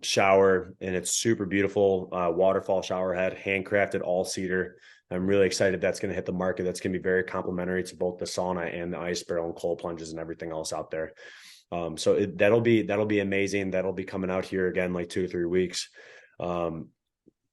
shower, and it's super beautiful. Waterfall shower head, handcrafted, all cedar. I'm really excited that's going to hit the market. That's going to be very complimentary to both the sauna and the ice barrel and cold plunges and everything else out there. So that'll be amazing. That'll be coming out here again like 2 or 3 weeks. On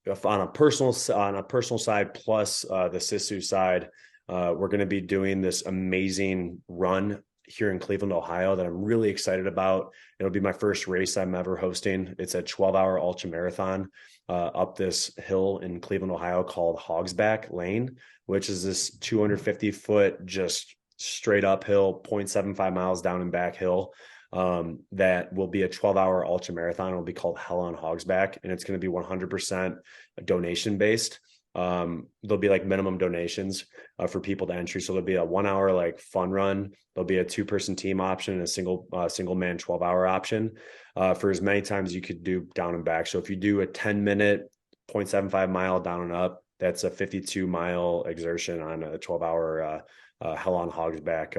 a personal side, plus the Sisu side, we're going to be doing this amazing run here in Cleveland, Ohio, that I'm really excited about. It'll be my first race I'm ever hosting. It's a 12-hour ultra marathon up this hill in Cleveland, Ohio, called Hogsback Lane, which is this 250-foot just straight uphill, 0.75 miles down and back hill. That will be a 12-hour ultra marathon. It'll be called Hell on Hogsback, and it's going to be 100% donation based. There'll be like minimum donations for people to entry. So there'll be a 1 hour like fun run. There'll be a 2-person team option and a single man 12-hour option for as many times you could do down and back. So if you do a 10-minute 0.75 mile down and up, that's a 52-mile exertion on a 12-hour Hell on Hogsback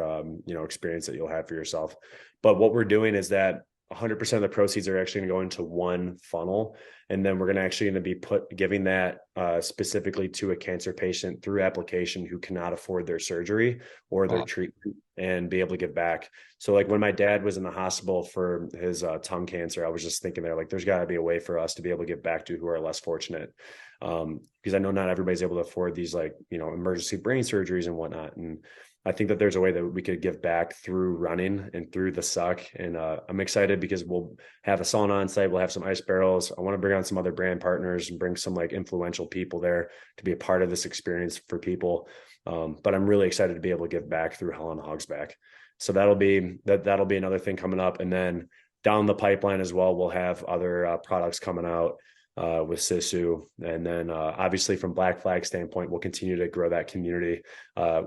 experience that you'll have for yourself. But what we're doing is that 100% of the proceeds are actually going to go into one funnel, And then we're going to actually going to be giving that specifically to a cancer patient through application who cannot afford their surgery or their Wow. treatment and be able to give back. So like when my dad was in the hospital for his tongue cancer, I was just thinking there, like, there's got to be a way for us to be able to give back to who are less fortunate. Because I know not everybody's able to afford these, like, emergency brain surgeries and whatnot. And I think that there's a way that we could give back through running and through the suck. And I'm excited because we'll have a sauna on site. We'll have some ice barrels. I want to bring on some other brand partners and bring some like influential people there to be a part of this experience for people. But I'm really excited to be able to give back through Hell on Hog's Back. So that'll be another thing coming up. And then down the pipeline as well, we'll have other products coming out with Sisu. And then obviously from Black Flag standpoint, we'll continue to grow that community.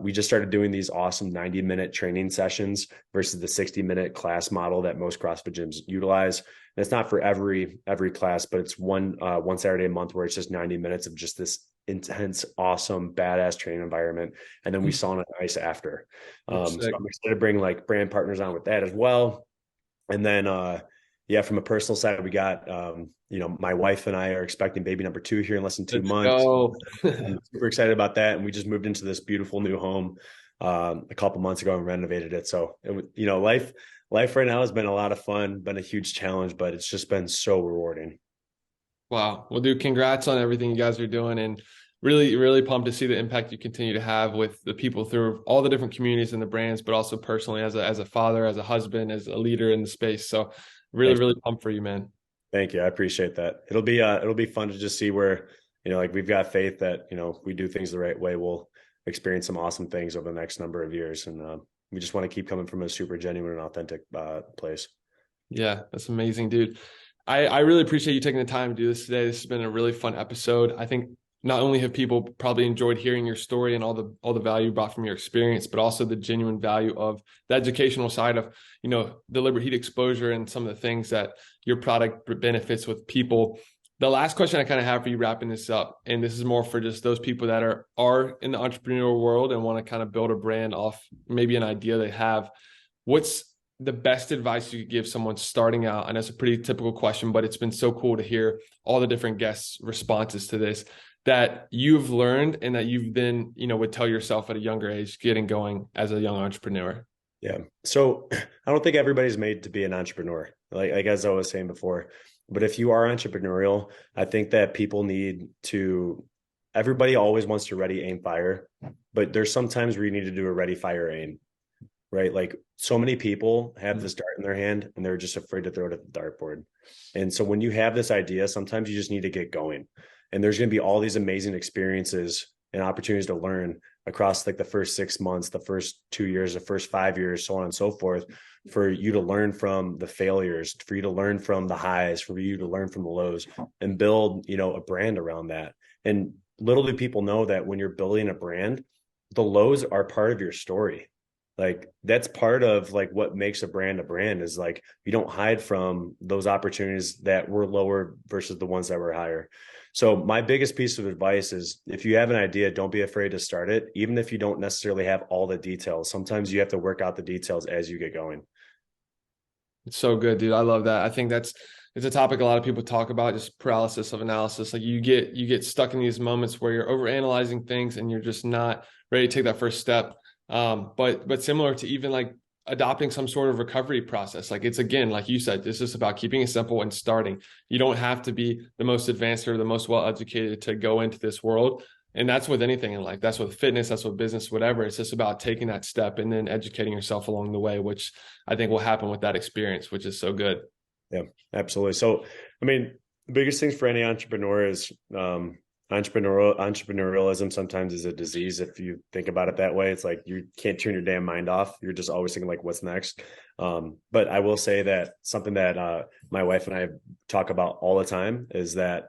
We just started doing these awesome 90-minute training sessions versus the 60-minute class model that most CrossFit gyms utilize. And it's not for every class, but it's one Saturday a month where it's just 90 minutes of just this intense, awesome, badass training environment. And then we sauna and ice after. So I'm excited to bring like brand partners on with that as well. And then, from a personal side, we got, my wife and I are expecting baby number 2 here in less than 2 months. I'm super excited about that. And we just moved into this beautiful new home a couple months ago and renovated it. So, life right now has been a lot of fun, been a huge challenge, but it's just been so rewarding. Wow. Well, dude, congrats on everything you guys are doing, and really, really pumped to see the impact you continue to have with the people through all the different communities and the brands, but also personally as a father, as a husband, as a leader in the space. So really, Thanks. really pumped for you, man. Thank you. I appreciate that. It'll be fun to just see where, like, we've got faith that, if we do things the right way, we'll experience some awesome things over the next number of years. And we just want to keep coming from a super genuine and authentic place. Yeah, that's amazing, dude. I really appreciate you taking the time to do this today. This has been a really fun episode. I think not only have people probably enjoyed hearing your story and all the value you brought from your experience, but also the genuine value of the educational side of, deliberate heat exposure and some of the things that your product benefits with people. The last question I kind of have for you wrapping this up, and this is more for just those people that are in the entrepreneurial world and want to kind of build a brand off maybe an idea they have. What's the best advice you could give someone starting out? And it's a pretty typical question, but it's been so cool to hear all the different guests' responses to this that you've learned and that you've been, would tell yourself at a younger age, getting going as a young entrepreneur. Yeah. So I don't think everybody's made to be an entrepreneur, like as I was saying before. But if you are entrepreneurial, I think that everybody always wants to ready, aim, fire. But there's sometimes where you need to do a ready, fire, aim. Right? Like, so many people have this dart in their hand and they're just afraid to throw it at the dartboard. And so when you have this idea, sometimes you just need to get going. And there's going to be all these amazing experiences and opportunities to learn across like the first 6 months, the first 2 years, the first 5 years, so on and so forth, for you to learn from the failures, for you to learn from the highs, for you to learn from the lows, and build, a brand around that. And little do people know that when you're building a brand, the lows are part of your story. Like, that's part of like what makes a brand is like, you don't hide from those opportunities that were lower versus the ones that were higher. So my biggest piece of advice is, if you have an idea, don't be afraid to start it. Even if you don't necessarily have all the details, sometimes you have to work out the details as you get going. It's so good, dude. I love that. I think it's a topic a lot of people talk about, just paralysis of analysis. Like, you get stuck in these moments where you're overanalyzing things and you're just not ready to take that first step. But similar to even like adopting some sort of recovery process, like, it's, again, like you said, it's just about keeping it simple and starting. You don't have to be the most advanced or the most well-educated to go into this world. And that's with anything in life. That's with fitness, that's with business, whatever. It's just about taking that step and then educating yourself along the way, which I think will happen with that experience, which is so good. Yeah, absolutely. So, I mean, the biggest thing for any entrepreneur is, entrepreneurialism sometimes is a disease. If you think about it that way, it's like you can't turn your damn mind off. You're just always thinking like, what's next? But I will say that something that my wife and I talk about all the time is that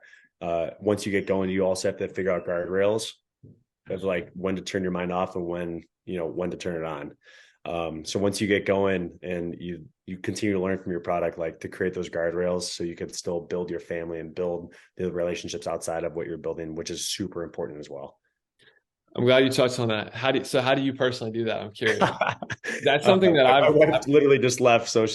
once you get going, you also have to figure out guardrails of like when to turn your mind off and when to turn it on. So once you get going and you continue to learn from your product, like, to create those guardrails so you can still build your family and build the relationships outside of what you're building, which is super important as well. I'm glad you touched on that. How do you personally do that? I'm curious. That's something that my wife literally just left, so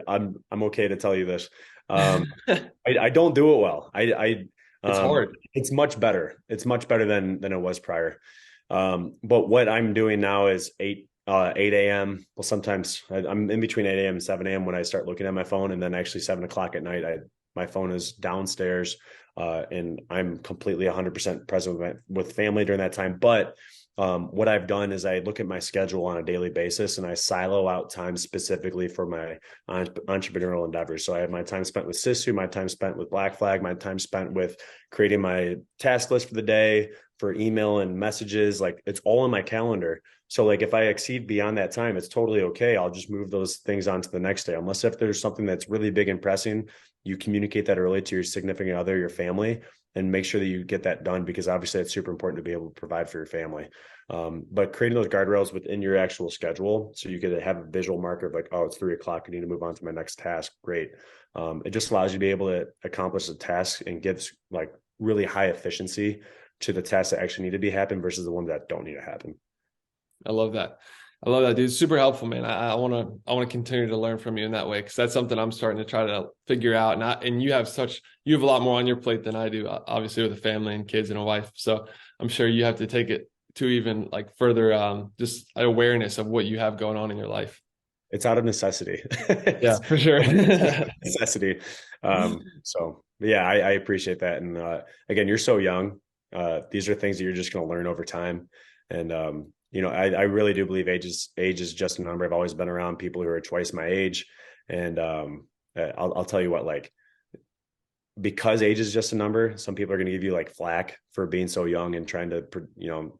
I'm okay to tell you this. I don't do it well. It's hard. It's much better. It's much better than it was prior. But what I'm doing now is 8 a.m. Well, sometimes I'm in between 8 a.m. and 7 a.m. when I start looking at my phone, and then actually 7 o'clock at night, my phone is downstairs, and I'm completely 100% present with family during that time. But what I've done is I look at my schedule on a daily basis and I silo out time specifically for my entrepreneurial endeavors. So I have my time spent with Sisu, my time spent with Black Flag, my time spent with creating my task list for the day, for email and messages. Like it's all in my calendar. So like if I exceed beyond that time, it's totally okay. I'll just move those things on to the next day. Unless if there's something that's really big and pressing, you communicate that early to your significant other, your family, and make sure that you get that done, because obviously it's super important to be able to provide for your family. But creating those guardrails within your actual schedule, so you could have a visual marker of like, oh, it's 3 o'clock, I need to move on to my next task. Great. It just allows you to be able to accomplish the task and gives like really high efficiency to the tasks that actually need to be happen versus the ones that don't need to happen. I love that. I love that, dude. It's super helpful, man. I want to continue to learn from you in that way, because that's something I'm starting to try to figure out. And you have a lot more on your plate than I do, obviously, with a family and kids and a wife. So I'm sure you have to take it to even like further, just awareness of what you have going on in your life. It's out of necessity. Yeah, for sure. Necessity. So yeah, I appreciate that. And again, you're so young. These are things that you're just going to learn over time. And I really do believe age is just a number. I've always been around people who are twice my age, and I'll tell you what, like, because age is just a number, some people are going to give you like flack for being so young and trying to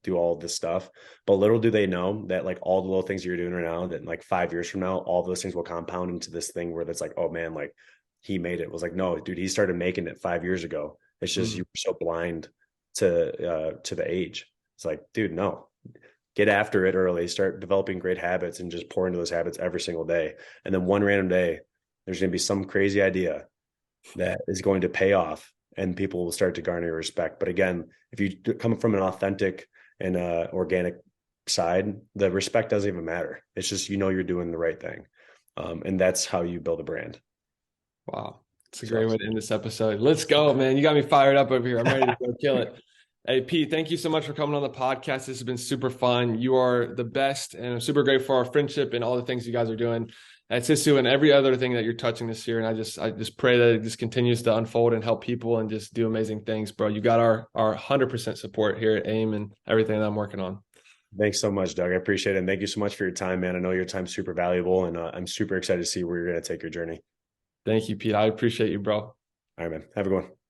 do all this stuff. But little do they know that like all the little things you're doing right now, that like 5 years from now, all those things will compound into this thing where that's like, oh man, like he made it. It was like, no, dude, he started making it 5 years ago. It's just you were so blind to the age. It's like, dude, no, get after it early, start developing great habits and just pour into those habits every single day. And then one random day, there's going to be some crazy idea that is going to pay off and people will start to garner your respect. But again, if you come from an authentic and organic side, the respect doesn't even matter. It's just, you're doing the right thing. And that's how you build a brand. Wow. It's a great way to end this episode. Let's go, man. You got me fired up over here. I'm ready to go kill it. Hey, Pete, thank you so much for coming on the podcast. This has been super fun. You are the best, and I'm super grateful for our friendship and all the things you guys are doing at Sisu and every other thing that you're touching this year. And I just pray that it just continues to unfold and help people and just do amazing things, bro. You got our 100% support here at AIM and everything that I'm working on. Thanks so much, Doug. I appreciate it. And thank you so much for your time, man. I know your time's super valuable, and I'm super excited to see where you're going to take your journey. Thank you, Pete. I appreciate you, bro. All right, man. Have a good one.